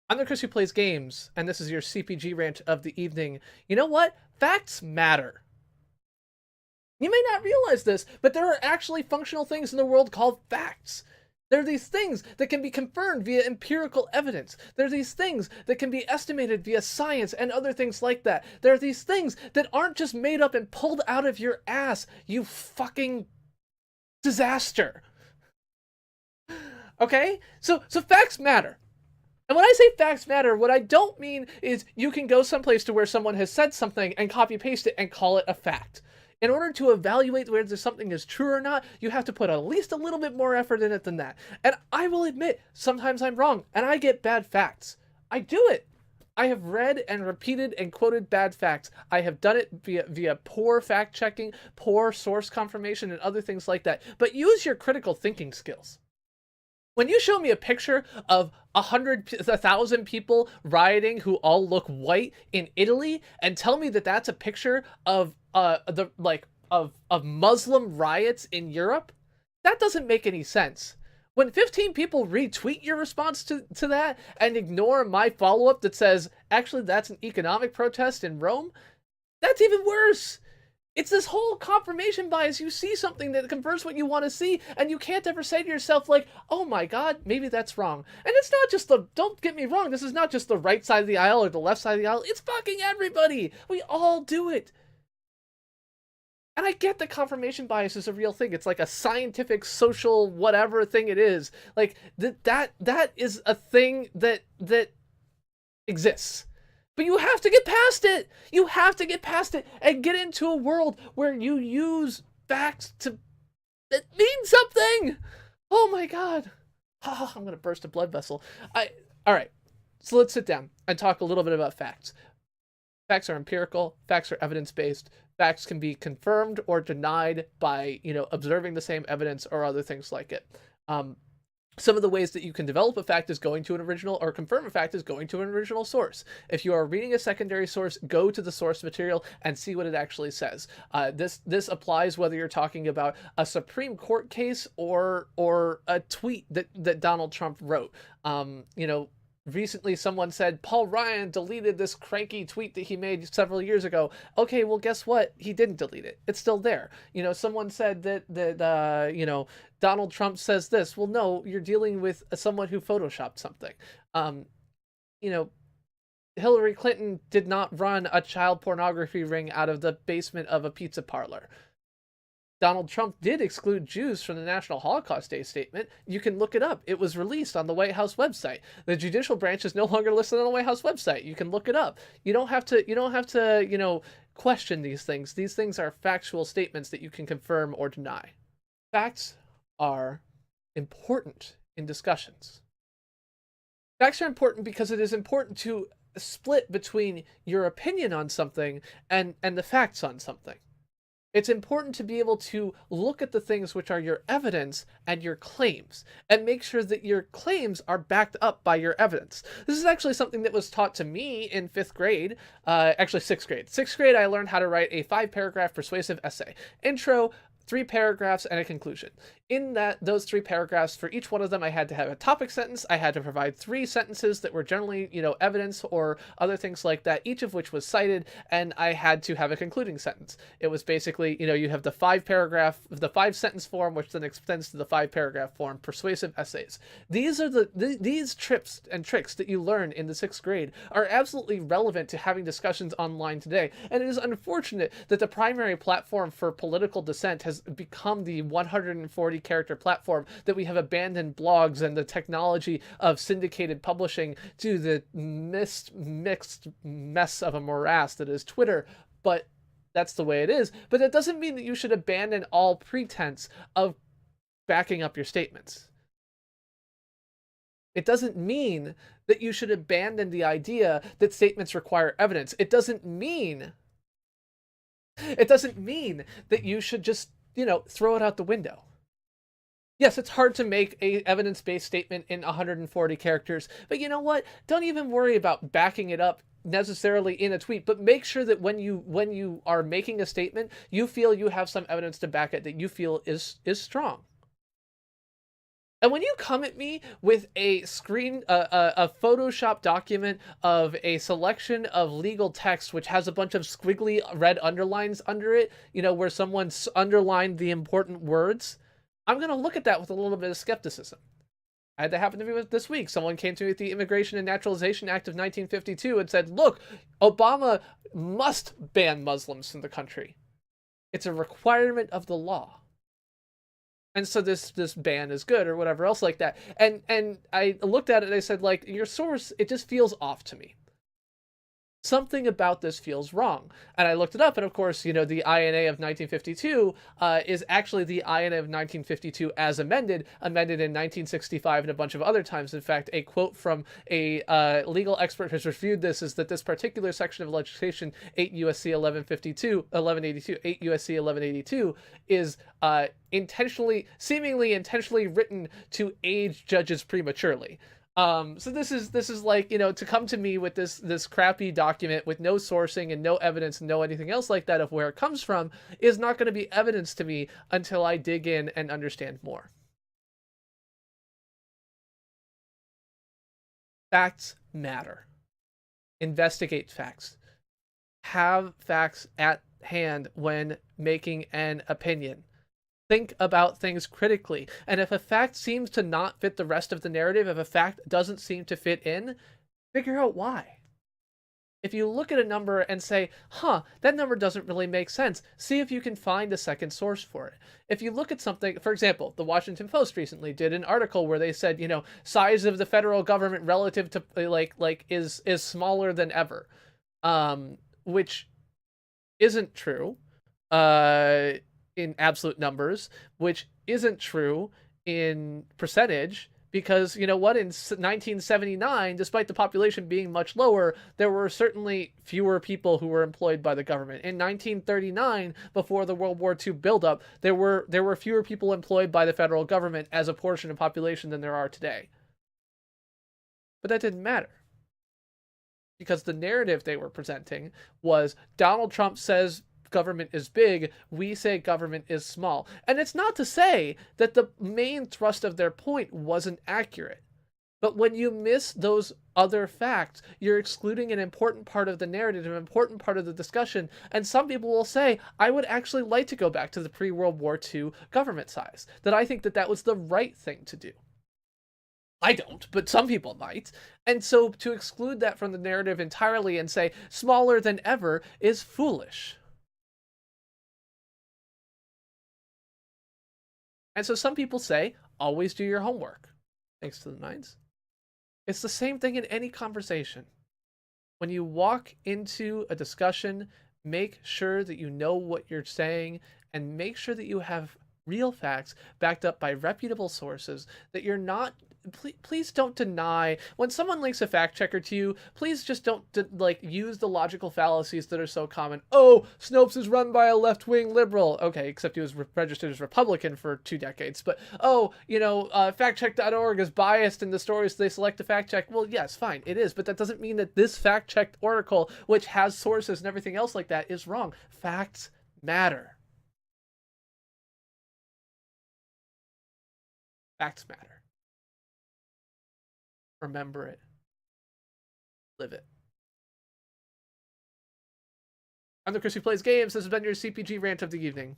I'm the Chris who plays games, and this is your CPG rant of the evening. You know what? Facts matter. You may not realize this, but there are actually functional things in the world called facts. There are these things that can be confirmed via empirical evidence. There are these things that can be estimated via science and other things like that. There are these things that aren't just made up and pulled out of your ass, you fucking disaster. Okay? So facts matter. And when I say facts matter, what I don't mean is you can go someplace to where someone has said something and copy paste it and call it a fact. In order to evaluate whether something is true or not, you have to put at least a little bit more effort in it than that. And I will admit, sometimes I'm wrong, and I get bad facts. I do it. I have read and repeated and quoted bad facts. I have done it via poor fact checking, poor source confirmation, and other things like that. But use your critical thinking skills. When you show me a picture of 1,000 people rioting who all look white in Italy, and tell me that that's a picture of of Muslim riots in Europe, that doesn't make any sense. When 15 people retweet your response to that and ignore my follow-up that says, actually, that's an economic protest in Rome, that's even worse. It's this whole confirmation bias. You see something that confirms what you want to see, and you can't ever say to yourself, like, oh my god, maybe that's wrong. And it's not just don't get me wrong, this is not just the right side of the aisle or the left side of the aisle. It's fucking everybody. We all do it. And I get that confirmation bias is a real thing. It's like a scientific, social, whatever thing it is. Like, that is a thing that exists. But you have to get past it. You have to get past it and get into a world where you use facts that mean something. Oh my god. Oh, I'm gonna burst a blood vessel. All right. So let's sit down and talk a little bit about facts. Facts are empirical. Facts are evidence-based. Facts can be confirmed or denied by, observing the same evidence or other things like it. Some of the ways that you can develop a fact is going to an original, or confirm a fact is going to an original source. If you are reading a secondary source, go to the source material and see what it actually says. This applies whether you're talking about a Supreme Court case or a tweet that Donald Trump wrote. Recently someone said Paul Ryan deleted this cranky tweet that he made several years ago. Okay, well, guess what? He didn't delete it. It's still there. Someone said that Donald Trump says this. Well, no, you're dealing with someone who photoshopped something. Hillary Clinton did not run a child pornography ring out of the basement of a pizza parlor. Donald Trump did exclude Jews from the National Holocaust Day statement. You can look it up. It was released on the White House website. The judicial branch is no longer listed on the White House website. You can look it up. You don't have to question these things. These things are factual statements that you can confirm or deny. Facts are important in discussions. Facts are important because it is important to split between your opinion on something and the facts on something. It's important to be able to look at the things which are your evidence and your claims, and make sure that your claims are backed up by your evidence. This is actually something that was taught to me in 5th grade, actually 6th grade. 6th grade, I learned how to write a 5-paragraph persuasive essay. Intro, 3 paragraphs, and a conclusion. In those 3 paragraphs, for each one of them, I had to have a topic sentence. I had to provide 3 sentences that were generally, evidence or other things like that, each of which was cited, and I had to have a concluding sentence. It was basically, you have the 5-sentence form, which then extends to the 5-paragraph form, persuasive essays. These are these trips and tricks that you learn in the 6th grade are absolutely relevant to having discussions online today, and it is unfortunate that the primary platform for political dissent has become the 140 character platform, that we have abandoned blogs and the technology of syndicated publishing to the mixed mess of a morass that is Twitter. But that's the way it is. But that doesn't mean that you should abandon all pretense of backing up your statements. It doesn't mean that you should abandon the idea that statements require evidence. It doesn't mean that you should just throw it out the window. Yes, it's hard to make a evidence-based statement in 140 characters, but you know what? Don't even worry about backing it up necessarily in a tweet, but make sure that when you are making a statement, you feel you have some evidence to back it that you feel is strong. And when you come at me with a Photoshop document of a selection of legal text which has a bunch of squiggly red underlines under it, where someone's underlined the important words, I'm going to look at that with a little bit of skepticism. I had that happen to me this week. Someone came to me with the Immigration and Naturalization Act of 1952 and said, look, Obama must ban Muslims from the country. It's a requirement of the law. And so this ban is good or whatever else like that. And I looked at it and I said, like, your source, it just feels off to me. Something about this feels wrong. And I looked it up, and of course, the INA of 1952 is actually the INA of 1952 as amended in 1965 and a bunch of other times. In fact, a quote from a legal expert who's reviewed this is that this particular section of legislation, 8 USC 1182, is seemingly intentionally written to age judges prematurely. So this is like, to come to me with this crappy document with no sourcing and no evidence and no anything else like that of where it comes from is not going to be evidence to me until I dig in and understand more. Facts matter. Investigate facts. Have facts at hand when making an opinion. Think about things critically. And if a fact seems to not fit the rest of the narrative, if a fact doesn't seem to fit in, figure out why. If you look at a number and say, that number doesn't really make sense, see if you can find a second source for it. If you look at something, for example, the Washington Post recently did an article where they said, size of the federal government relative to is smaller than ever, which isn't true. In absolute numbers, which isn't true in percentage, because in 1979, despite the population being much lower, there were certainly fewer people who were employed by the government. In 1939, before the World War II buildup, there were fewer people employed by the federal government as a portion of population than there are today. But that didn't matter, because the narrative they were presenting was Donald Trump says government is big, we say government is small. And it's not to say that the main thrust of their point wasn't accurate. But when you miss those other facts, you're excluding an important part of the narrative, an important part of the discussion. And some people will say, I would actually like to go back to the pre-World War II government size. That I think that was the right thing to do. I don't, but some people might. And so to exclude that from the narrative entirely and say smaller than ever is foolish. And so some people say, always do your homework. Thanks to the Nines. It's the same thing in any conversation. When you walk into a discussion, make sure that you know what you're saying and make sure that you have real facts backed up by reputable sources, that you're not please don't deny when someone links a fact checker to you. Please just don't use the logical fallacies that are so common. Oh, Snopes is run by a left-wing liberal. Okay, except he was registered as Republican for 2 decades. But factcheck.org is biased in the stories they select to fact check. Well, yes, fine, it is, but that doesn't mean that this fact-checked article, which has sources and everything else like that, is wrong. Facts matter. Facts matter. Remember it. Live it. I'm the Chris who plays games. This has been your CPG rant of the evening.